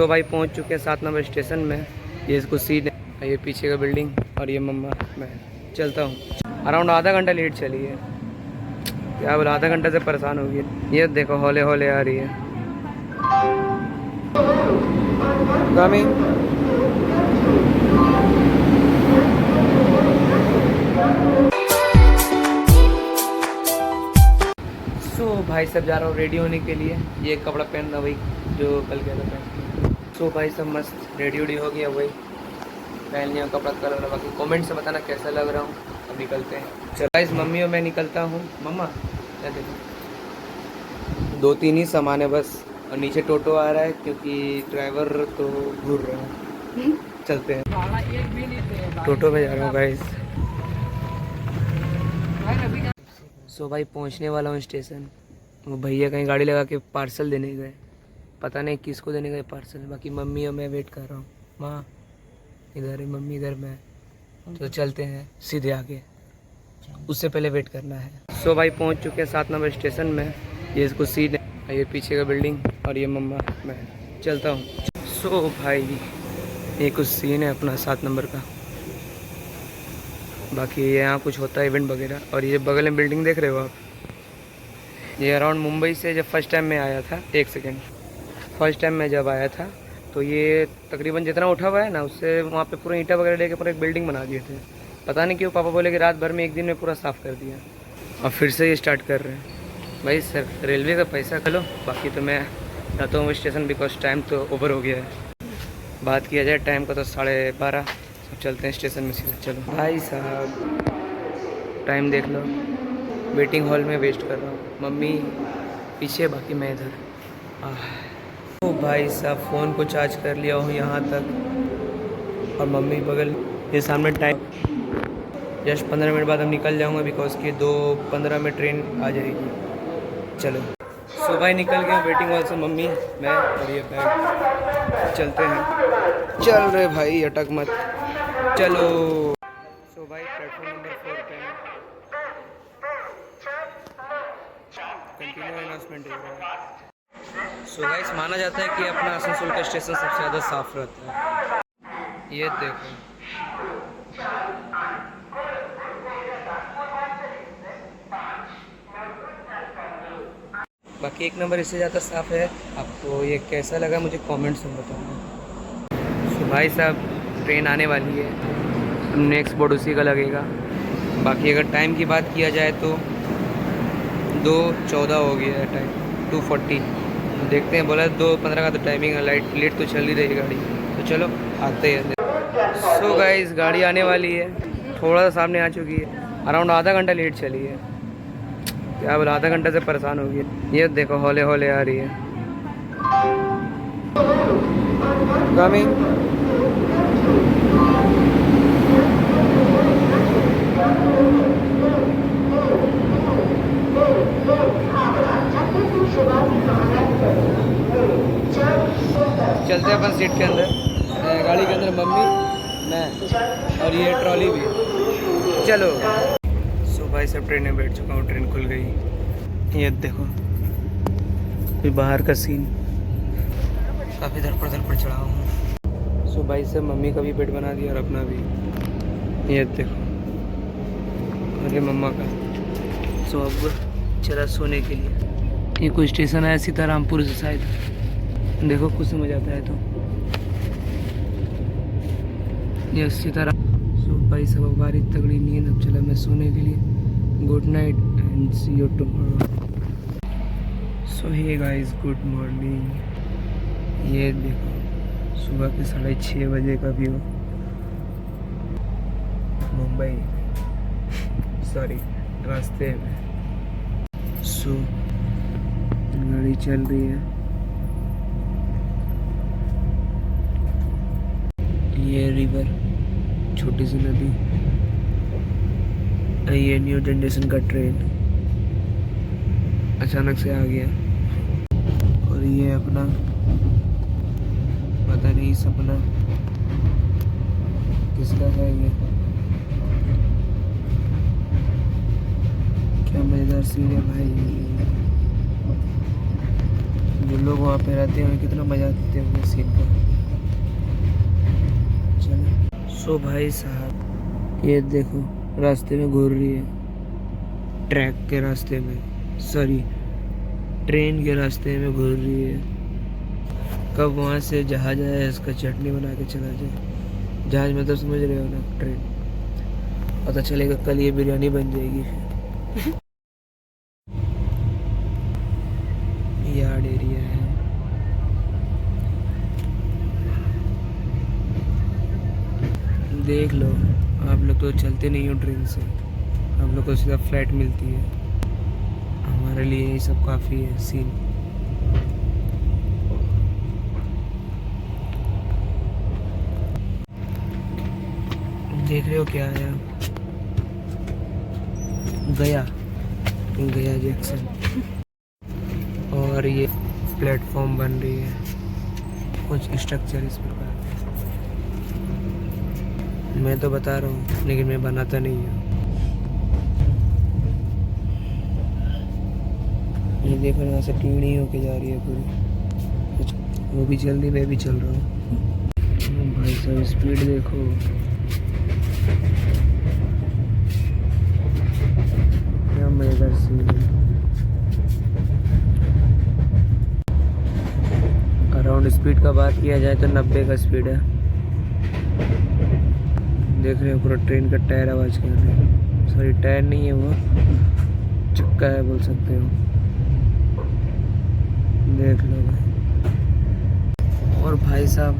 सो भाई पहुंच चुके हैं 7 नंबर स्टेशन में। ये इसको सीट है, ये पीछे का बिल्डिंग और ये मम्मा। मैं चलता हूँ। अराउंड आधा घंटा लेट चली है, क्या बोला, आधा घंटा से परेशान हो गई। ये देखो हौले हौले आ रही है। कमिंग। भाई सब जा रहा हूँ रेडी होने के लिए। ये कपड़ा पहनना वही जो कल गया था पहन। सो भाई सब मस्त रेडी वेडी हो गया, वही पहन लिया कपड़ा कलर। बाकी कमेंट से बताना कैसा लग रहा हूँ। अब निकलते हैं। चलो गाइस मम्मी और मैं निकलता हूँ। मम्मा क्या देखो, 2-3 ही सामान है बस, और नीचे टोटो आ रहा है क्योंकि ड्राइवर तो घूर रहा है। चलते हैं, टोटो में जा रहा हूँ गाइस। सो भाई पहुँचने वाला हूँ स्टेशन। वो भैया कहीं गाड़ी लगा के पार्सल देने गए, पता नहीं किसको देने गए पार्सल। बाकी मम्मी और मैं वेट कर रहा हूँ। माँ इधर है, मम्मी इधर, मैं। तो चलते हैं सीधे आगे, उससे पहले वेट करना है। सो भाई पहुँच चुके हैं 7 नंबर स्टेशन में। ये इसको सीट है, ये पीछे का बिल्डिंग और ये मम्मा। मैं चलता हूँ। सो भाई ये कुछ सीन है अपना 7 नंबर का। बाकी यहाँ कुछ होता है इवेंट वगैरह। और ये बगल में बिल्डिंग देख रहे हो आप, ये अराउंड मुंबई से जब फर्स्ट टाइम मैं आया था, एक सेकेंड, फर्स्ट टाइम मैं जब आया था तो ये तकरीबन जितना उठा हुआ है ना, उससे वहाँ पे पूरा ईंटा वगैरह लेके पूरा एक बिल्डिंग बना दिए थे। पता नहीं क्यों पापा बोले कि रात भर में एक दिन में पूरा साफ़ कर दिया, और फिर से ये स्टार्ट कर रहे हैं। भाई सर रेलवे का पैसा खलो। बाकी तो मैं जाता हूँ स्टेशन, बिकॉज टाइम तो ओवर हो गया है। बात किया जाए टाइम का तो 12:30। सब चलते हैं स्टेशन में सीधा। चलो भाई साहब टाइम देख लो, वेटिंग हॉल में वेस्ट कर रहा हूँ। मम्मी पीछे, बाकी मैं इधर। ओ भाई साहब फ़ोन को चार्ज कर लिया हूँ यहाँ तक, और मम्मी बगल। ये सामने टाइम जस्ट 15 मिनट बाद हम निकल जाऊँगा, बिकॉज कि 2:15 में ट्रेन आ जाएगी। चलो सुबह निकल गया वेटिंग हॉल से, मम्मी मैं और ये बैग। चलते हैं। चल रहे भाई अटक मत, चलो। सो भाई प्लेटफॉर्म नंबर 4 पे कंटिन्यू अनाउंसमेंट हो रहा है। सो गाइस माना जाता है कि अपना आसनसोल का स्टेशन सबसे ज़्यादा साफ रहता है। ये देखो, बाकी एक नंबर इससे ज़्यादा साफ़ है। आपको ये कैसा लगा मुझे कमेंट्स में बताना। सो भाई साहब ट्रेन आने वाली है, नेक्स्ट बोर्ड उसी का लगेगा। बाकी अगर टाइम की बात किया जाए तो 2:14 हो गया है टाइम, 2:40। देखते हैं, बोला 2:15 का तो टाइमिंग है। लाइट लेट तो चल ही रही गाड़ी, तो चलो आते हैं। सो गाइस गाड़ी आने वाली है, थोड़ा सा सामने आ चुकी है। अराउंड आधा घंटा लेट चली है, क्या बोला, आधा घंटा से परेशान हो गई। ये देखो हौले हौले आ रही है। कमिंग। चलते हैं अपन सीट के अंदर, गाड़ी के अंदर मम्मी मैं और ये ट्रॉली भी। चलो सुबह सब ट्रेन में बैठ चुका हूँ, ट्रेन खुल गई। ये देखो फिर बाहर का सीन, काफ़ी धड़पड़ चढ़ा हूँ। सुबह से मम्मी का भी पेट बना दिया और अपना भी। ये देखो अरे मम्मा का। सो अब चला सोने के लिए। ये कोई स्टेशन है सीतारामपुर से शायद, देखो कुछ समझ आता है तो। ये सीताराम। सो भाई सब बारी तगड़ी नींद, अब चला मैं सोने के लिए। Good night and see you tomorrow. So hey guys good morning. ये देखो सुबह के 6:30 बजे का व्यू मुंबई, सॉरी रास्ते में। सो गाड़ी चल रही है। ये रिवर, छोटी सी नदी, ये न्यू जनरेशन का ट्रेन अचानक से आ गया। और ये अपना पता नहीं सपना किसका है। ये क्या मजेदार सीन है भाई। जो लोग वहाँ पे रहते हैं कितना मजा देते हैं सीन का। सो भाई साहब ये देखो रास्ते में घूर रही है, ट्रैक के रास्ते में, सॉरी ट्रेन के रास्ते में घूर रही है। कब वहाँ से जहाज आया इसका चटनी बना के चला जाए। जहाज में तो समझ रहे हो ना, ट्रेन। पता चलेगा कल ये बिरयानी बन जाएगी फिर। यार्ड एरिया है। देख लो, आप लोग तो चलते नहीं हो ट्रेन से, आप लोग को सीधा फ्लाइट मिलती है। हमारे लिए ये सब काफ़ी है सीन। देख रहे हो क्या आया? गया गया जंक्शन। और ये प्लेटफॉर्म बन रही है, कुछ स्ट्रक्चर इस प्रकार। मैं तो बता रहा हूँ लेकिन मैं बनाता नहीं हूँ। ये देखो यहाँ से टीढ़ी होके जा रही है पूरी, कुछ वो भी जल्दी, मैं भी चल रहा हूँ। भाई साहब स्पीड देखो, क्या मजेदार सीन है। अराउंड स्पीड का बात किया जाए तो 90 का स्पीड है। देख रहे हो पूरा ट्रेन का टायर आवाज कर रहा है। सॉरी टायर नहीं है, वो चक्का है बोल सकते हो। देख लो भाई। और भाई साहब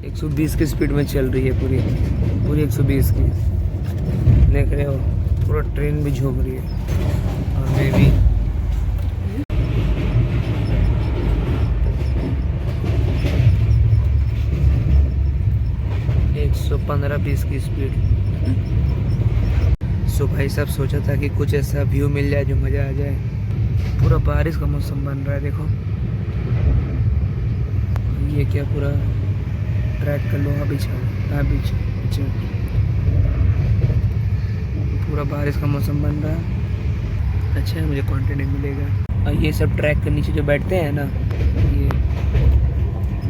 120 की स्पीड में चल रही है, पूरी 120 की। देख रहे हो पूरा ट्रेन भी झोंक रही है और मैं भी। 115-20 की स्पीड। सो भाई साहब सोचा था कि कुछ ऐसा व्यू मिल जाए जो मज़ा आ जाए। पूरा बारिश का मौसम बन रहा है देखो। ये क्या पूरा ट्रैक का लोहा बिछा है, बिछा पूरा बारिश का मौसम बन रहा है। अच्छा है, मुझे कंटेंट मिलेगा। और ये सब ट्रैक के नीचे जो बैठते हैं ना, ये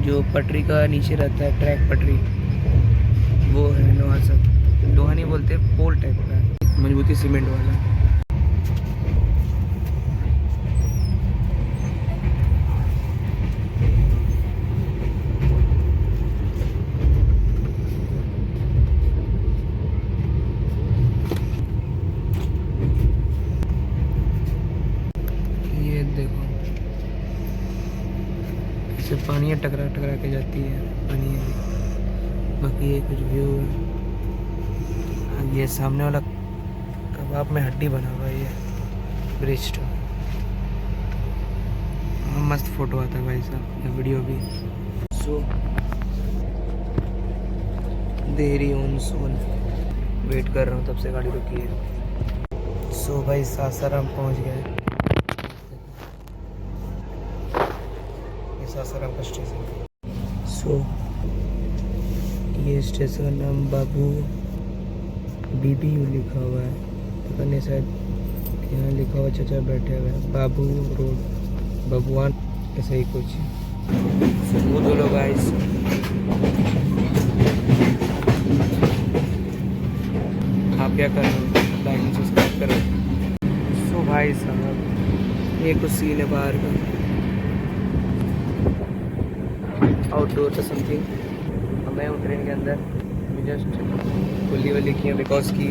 जो पटरी का नीचे रहता है, ट्रैक पटरी, वो है लोहा। सब लोहा नहीं बोलते, पोल टाइप का है, मजबूती सीमेंट वाला। ये देखो इसे पानी टकरा टकरा के जाती है पानी है। बाकी ये कुछ व्यू है। ये सामने वाला कबाब में हड्डी बना हुआ है, ये ब्रिज। मस्त फोटो आता है भाई साहब, ये वीडियो भी। सो देरी ऑन सोन, वेट कर रहा हूँ तब से, गाड़ी रुकी है। सो भाई सासाराम पहुँच गए। ये सासाराम का स्टेशन। सो ये स्टेशन का नाम बाबू BBU लिखा हुआ है, पता नहीं शायद यहाँ लिखा हुआ। चाचा बैठे हुए हैं, बाबू रोड, भगवान, ऐसा ही कुछ। वो दो लोग गाइस। आप क्या कर रहे हो? लाइक एंड सब्सक्राइब करो। सो भाई साहब ये कुछ सीन है बाहर का, आउटडोर का समथिंग। मैं हूँ ट्रेन के अंदर, जस्ट कुल्ली वल्ली की है, बिकॉज की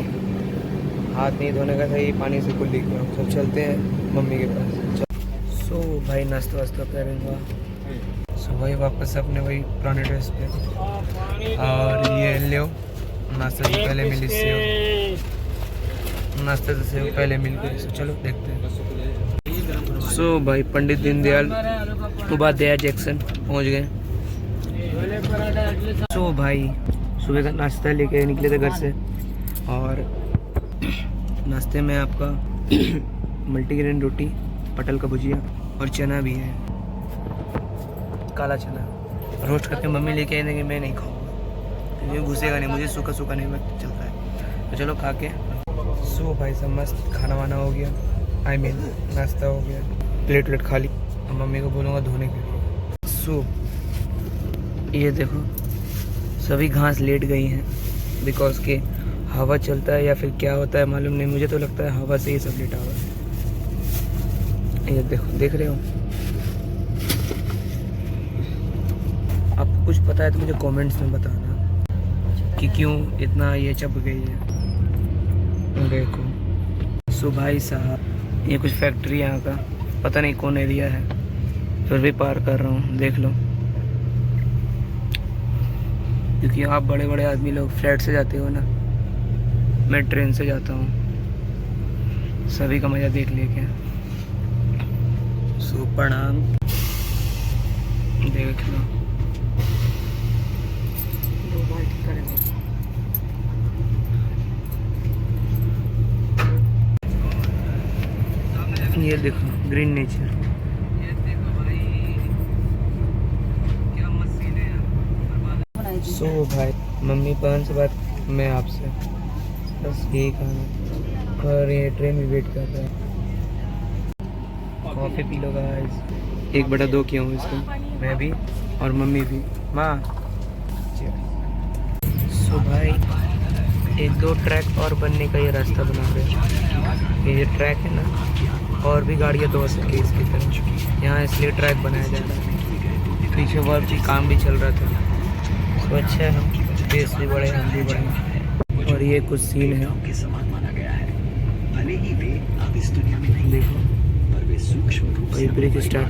हाथ नहीं धोने का था, ये पानी से कुल्ली किया। सब चलते हैं मम्मी के पास। सो भाई नाश्ता वास्ता करेंगे। सो भाई वापस अपने वही पुराने ड्रेस पे। और ये लो नाश्ता से पहले मिली सेव, नाश्ते से पहले मिल गई। सो चलो देखते हैं। सो भाई पंडित दीनदयाल उपाध्याय जंक्शन पहुँच गए। सो भाई सुबह का नाश्ता लेके निकले थे घर से, और नाश्ते में आपका मल्टीग्रेन रोटी, पटल का भुजिया और चना भी है, काला चना रोस्ट करके मम्मी लेके आई, लेकिन मैं नहीं खाऊंगा, मुझे घुसेगा नहीं, मुझे सूखा सूखा नहीं चलता है। तो चलो खा के। सो भाई सब मस्त खाना वाना हो गया, नाश्ता हो गया, प्लेट खा ली। मम्मी को बोलूँगा धोने के लिए। सो ये देखो सभी घास लेट गई हैं बिकॉज के हवा चलता है या फिर क्या होता है मालूम नहीं, मुझे तो लगता है हवा से ही सब लेटा हुआ है। ये देखो, देख रहे हो? आपको कुछ पता है तो मुझे कमेंट्स में बताना कि क्यों इतना ये चप गई है। देखो सो भाई साहब, ये कुछ फैक्ट्री यहाँ का पता नहीं कौन एरिया है, फिर भी पार कर रहा हूँ, देख लो। क्योंकि आप बड़े बड़े आदमी लोग फ्लाइट से जाते हो ना, मैं ट्रेन से जाता हूँ, सभी का मज़ा देख लेके। सो प्रणाम, देख लो। ये देखो ग्रीन नेचर, ये देखो भाई क्या मस्त है। सो भाई मम्मी पान से बात, मैं आपसे बस यही कहना, और ये ट्रेन भी वेट कर रहा है। कॉफ़ी पी लो गाइस, 1/2 किया हूँ इसको, मैं भी और मम्मी भी। माँ सो भाई 1-2 ट्रैक और बनने का ये रास्ता बना रहे हैं। ये ट्रैक है ना, और भी गाड़ियाँ दो सके इसकी तरह यहाँ, इसलिए ट्रैक बनाया जा रहा है। पीछे वर्क की काम भी चल रहा था, तो अच्छा है, देश भी बड़े हम भी बड़े। और ये कुछ सीन है, देखो ये ब्रिज स्टार्ट,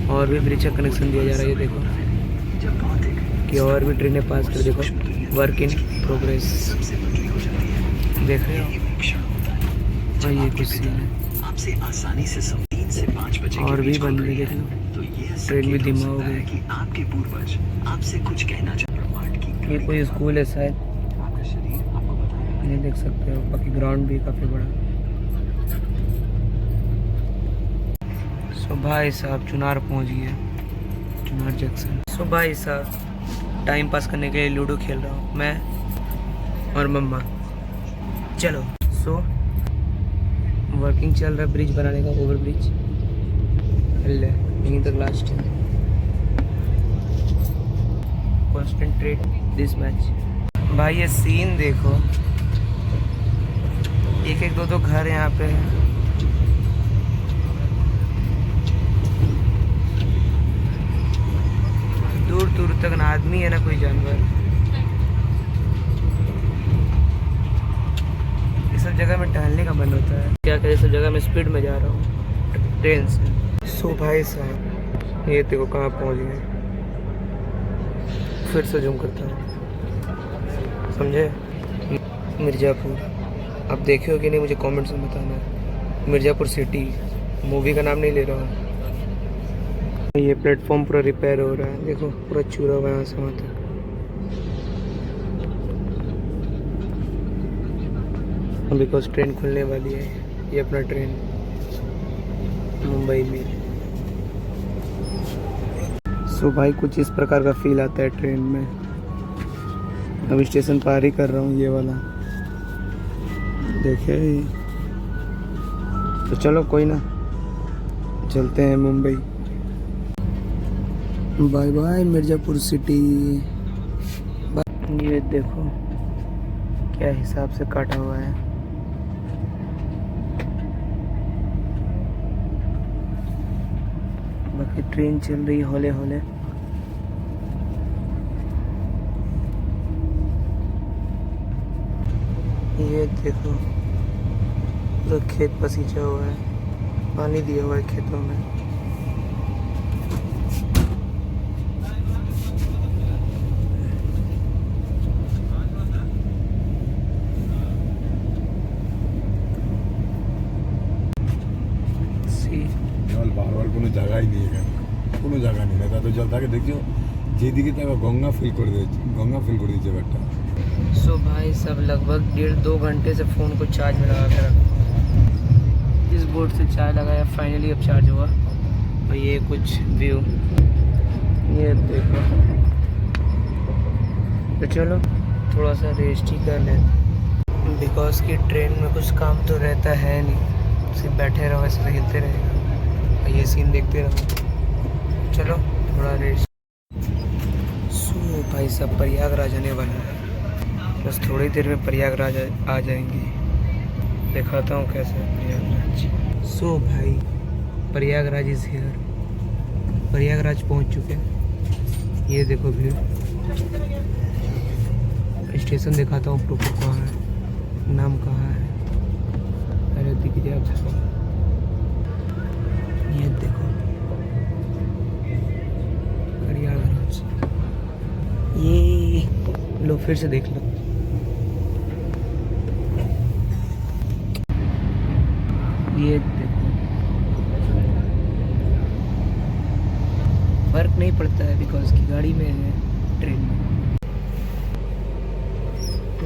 और भी ब्रिज का कनेक्शन दिया जा रहा है। ये देखो कि और भी ट्रेनें पास कर, देखो वर्क इन प्रोग्रेस, देख रहे हो? और ये कुछ सीन है, आपसे आसानी से 3 से 5 बजे और भी बन गई, देख लो। ट्रेन भी धीमा हो गई कि आपके पूर्वज आपसे कुछ कहना चाहते हैं। ये कोई स्कूल है शायद, ये देख सकते हो, बाकी ग्राउंड भी काफ़ी बड़ा। सो भाई साहब चुनार पहुंच गए, चुनार जंक्शन। सो भाई साहब टाइम पास करने के लिए लूडो खेल रहा हूँ मैं और मम्मा। चलो सो वर्किंग चल रहा है ब्रिज बनाने का, ओवर ब्रिज यहीं तक लास्ट है। Concentrate this match. भाई ये सीन देखो, 1-1 2-2 घर यहाँ पे है। दूर दूर तक ना आदमी है ना कोई जानवर। ये सब जगह में टहलने का मन होता है, क्या करें, सब जगह में स्पीड में जा रहा हूँ ट्रेन से। सो भाई साहब ये देखो कहाँ पहुँच गए, फिर से जूम करता हूँ, समझे? मिर्ज़ापुर। आप देखे हो कि नहीं मुझे कमेंट्स में बताना है। मिर्ज़ापुर सिटी, मूवी का नाम नहीं ले रहा हूँ। ये प्लेटफॉर्म पूरा रिपेयर हो रहा है, देखो पूरा चूरा हुआ है यहाँ से वहाँ तक। बिकॉज ट्रेन खुलने वाली है, ये अपना ट्रेन मुंबई में। सो भाई कुछ इस प्रकार का फील आता है ट्रेन में। अब स्टेशन पार ही कर रहा हूँ, ये वाला देखे। तो चलो कोई ना, चलते हैं Mumbai. Bye bye Mirzapur city. ये देखो क्या हिसाब से काटा हुआ है। बाकी ट्रेन चल रही हौले हौले। ये देखो तो खेत पसींचा हुआ है, पानी दिया हुआ है खेतों में। বারবার কোনো জায়গায় নিয়ে গেল, কোনো জায়গা নেই, তাতে জল থাকে দেখছো যেদিকে তাকে গঙ্গা ফিল করে দিয়েছে, গঙ্গা ফিল করে দিয়েছে ব্যাগটা। सो भाई सब लगभग 1.5-2 घंटे से फ़ोन को चार्ज में लगा कर रखा, इस बोर्ड से चार्ज लगाया, फाइनली अब चार्ज हुआ। और ये कुछ व्यू ये देखो। तो चलो थोड़ा सा रेस्ट ही कर लें, बिकॉज की ट्रेन में कुछ काम तो रहता है नहीं, सिर्फ बैठे रहो ऐसे हिलते रहेगा, ये सीन देखते रहो। चलो थोड़ा रेस्ट। सो भाई सब प्रयागराज आने वाला है, बस थोड़ी देर में प्रयागराज आ जाएंगे। दिखाता हूँ कैसे है प्रयागराज। सो भाई प्रयागराज इज़ हियर, प्रयागराज पहुँच चुके हैं। ये देखो भीड़। स्टेशन दिखाता हूँ प्रॉपर कहाँ है, नाम कहाँ है, अरे दिख गया आपको। ये देखो प्रयागराज, ये लो फिर से देख लो। ये देखो फर्क नहीं पड़ता है बिकॉज की गाड़ी में है, ट्रेन में।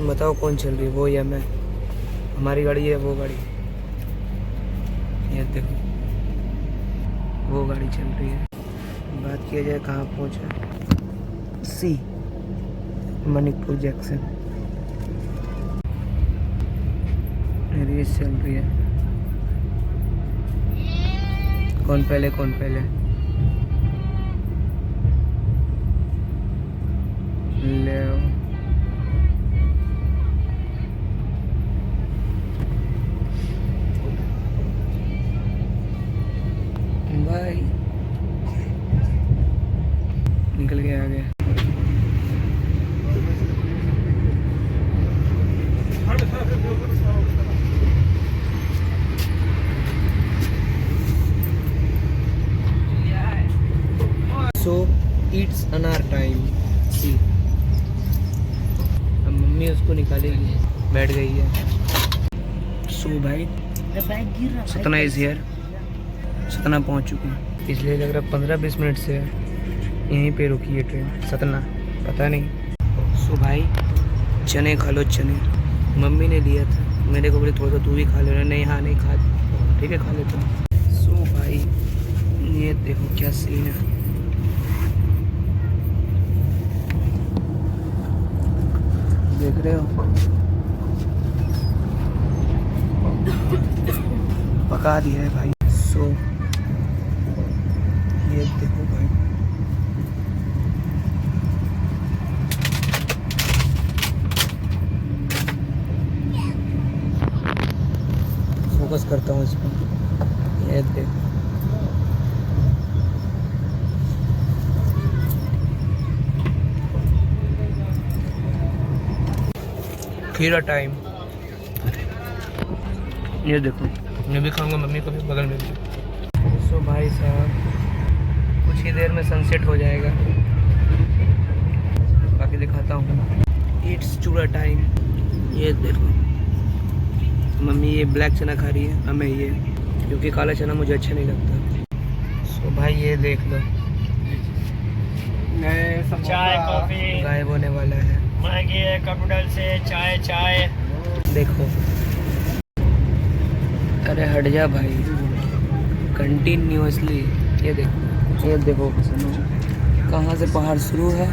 बताओ कौन चल रही है, वो या मैं? हमारी गाड़ी है वो गाड़ी? ये देखो वो गाड़ी चल रही है। बात किया जाए कहाँ पहुँचा, सी मणिपुर जंक्शन रेस चल रही है। कौन पहले कौन पहले? ले भाई निकल गया आ गया। So it's another time. See, अब मम्मी उसको निकालेगी, बैठ गई है। So भाई सतना इज हियर, सतना पहुंच चुके हैं। इसलिए लग रहा 15-20 मिनट से यहीं पे रुकी है ट्रेन सतना, पता नहीं। सो भाई चने खा लो, चने मम्मी ने लिया था, मेरे को बोले थोड़ा सा तू भी खा लो। नहीं हाँ नहीं खा, ठीक है खा लेता हूँ। सो भाई ये देखो क्या सीन है, देख रहे हो, पका दिया है भाई। सो ये देखो भाई, फोकस करता हूँ इस पर। ये देखो खीरा टाइम। ये देखो मैं भी खाऊंगा, मम्मी को भी बगल में भी। सो भाई साहब कुछ ही देर में सनसेट हो जाएगा, बाकी दिखाता हूँ। इट्स चूड़ा टाइम। ये देखो मम्मी ये ब्लैक चना खा रही है, हमें ये, क्योंकि काला चना मुझे अच्छा नहीं लगता। सो भाई ये देख लो चाय कॉफी गायब होने वाला है। मैगी कप नूडल से चाय चाय। देखो अरे हट जा भाई, कंटिन्यूअसली। ये देखो कहाँ से पहाड़ शुरू है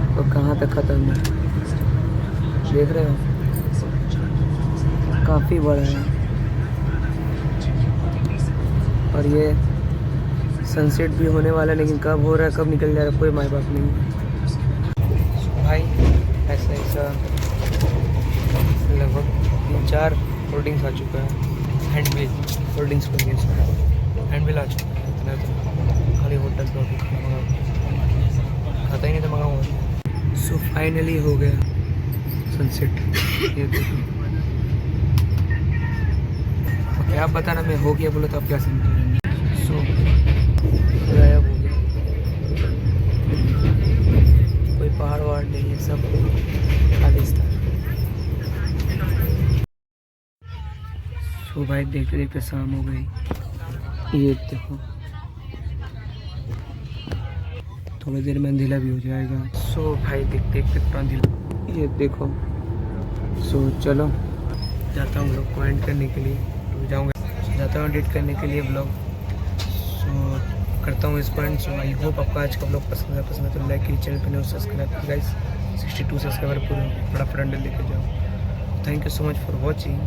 और कहाँ तक ख़त्म है, देख रहे हो, काफ़ी बड़ा है। और ये सनसेट भी होने वाला है, लेकिन कब हो रहा है कब निकल जा रहा है कोई माय बाप नहीं। भाई ऐसा लगभग 3-4 होल्डिंग्स आ चुका है, हैंडबिल होल्डिंग्स बन गई, हैंडबिल आ चुका है। इतना तो खाली होटल पे खाता ही नहीं तो मंगाऊंगा। सो फाइनली हो गया सनसेट। ये देखो तो क्या बताना, मैं हो गया बोलो तो आप क्या समझेंगे। सो गायब हो गया, कोई पहाड़ वहाड़ नहीं है, सब खालिस्तान। सो भाई देखते देखते शाम हो गई। ये देखो थोड़ी देर में अंधेरा भी हो जाएगा। सो भाई देखते देखते पूरा अंधेरा। ये देखो सो चलो जाता हूँ ब्लॉग को एंड करने के लिए, जाता हूँ एडिट करने के लिए ब्लॉग। सो करता हूँ इस पॉइंट। सो आई होप आपको आज का ब्लॉग पसंद है तो लाइक कीजिए, चैनल पर नहीं सब्सक्राइब कीजिए गाइस। 62 सब्सक्राइबर पूरे बड़ा फ्रेंड लेके जाओ। Thank you so much for watching.